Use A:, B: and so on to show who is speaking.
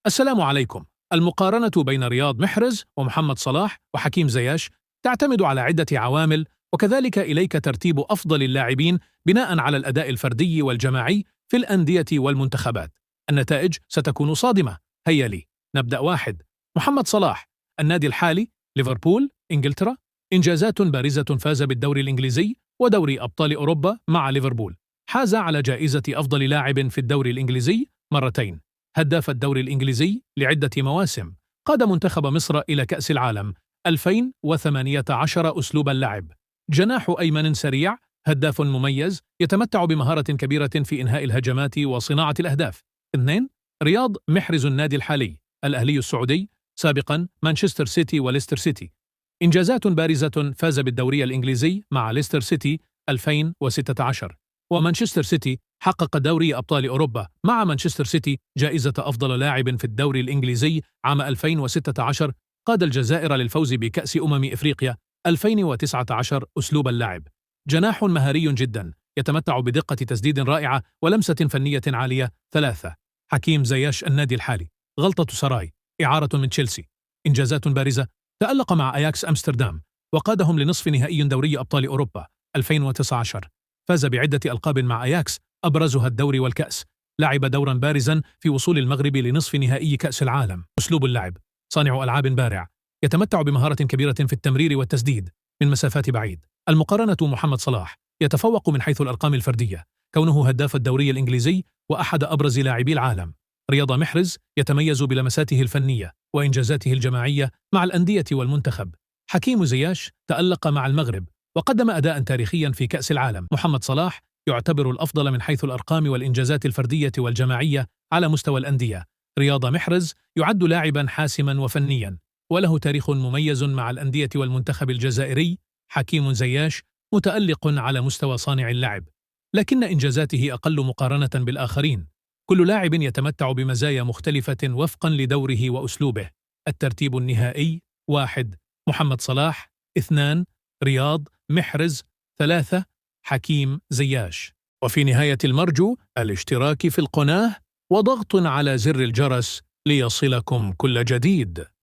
A: السلام عليكم. المقارنة بين رياض محرز ومحمد صلاح وحكيم زياش تعتمد على عدة عوامل، وكذلك إليك ترتيب أفضل اللاعبين بناء على الأداء الفردي والجماعي في الأندية والمنتخبات. النتائج ستكون صادمة. هيا لي نبدأ. 1. محمد صلاح. النادي الحالي ليفربول، إنجلترا. إنجازات بارزة، فاز بالدوري الإنجليزي ودوري أبطال أوروبا مع ليفربول. حاز على جائزة أفضل لاعب في الدوري الإنجليزي مرتين. هداف الدوري الإنجليزي لعدة مواسم. قاد منتخب مصر إلى كأس العالم 2018 أسلوب اللعب. جناح أيمن سريع، هداف مميز، يتمتع بمهارة كبيرة في إنهاء الهجمات وصناعة الأهداف. 2. رياض محرز. النادي الحالي الأهلي السعودي، سابقا مانشستر سيتي وليستر سيتي. إنجازات بارزة، فاز بالدوري الإنجليزي مع ليستر سيتي 2016، ومانشستر سيتي حقق دوري أبطال أوروبا مع مانشستر سيتي جائزة أفضل لاعب في الدوري الإنجليزي عام 2016. قاد الجزائر للفوز بكأس إفريقيا 2019 أسلوب اللعب. جناح مهاري جدا، يتمتع بدقة تسديد رائعة ولمسة فنية عالية. 3. حكيم زياش. النادي الحالي غلطة سراي، إعارة من تشيلسي. إنجازات بارزة، تألق مع أياكس أمستردام وقادهم لنصف نهائي دوري أبطال أوروبا 2019. فاز بعدة ألقاب مع أياكس، أبرزها الدوري والكأس. لعب دورا بارزا في وصول المغرب لنصف نهائي كأس العالم. أسلوب اللعب صانع ألعاب بارع، يتمتع بمهارة كبيرة في التمرير والتسديد من مسافات بعيد. المقارنة: محمد صلاح يتفوق من حيث الأرقام الفردية، كونه هداف الدوري الإنجليزي وأحد أبرز لاعبي العالم. رياض محرز يتميز بلمساته الفنية وإنجازاته الجماعية مع الأندية والمنتخب. حكيم زياش تألق مع المغرب وقدم أداء تاريخيا في كأس العالم. محمد صلاح يعتبر الأفضل من حيث الأرقام والإنجازات الفردية والجماعية على مستوى الأندية. رياض محرز يعد لاعبا حاسما وفنيا، وله تاريخ مميز مع الأندية والمنتخب الجزائري. حكيم زياش متألق على مستوى صانع اللعب، لكن إنجازاته أقل مقارنة بالآخرين. كل لاعب يتمتع بمزايا مختلفة وفقا لدوره وأسلوبه. الترتيب النهائي: 1. محمد صلاح. 2. رياض محرز. 3. حكيم زياش. وفي نهاية المرجو الاشتراك في القناة وضغط على زر الجرس ليصلكم كل جديد.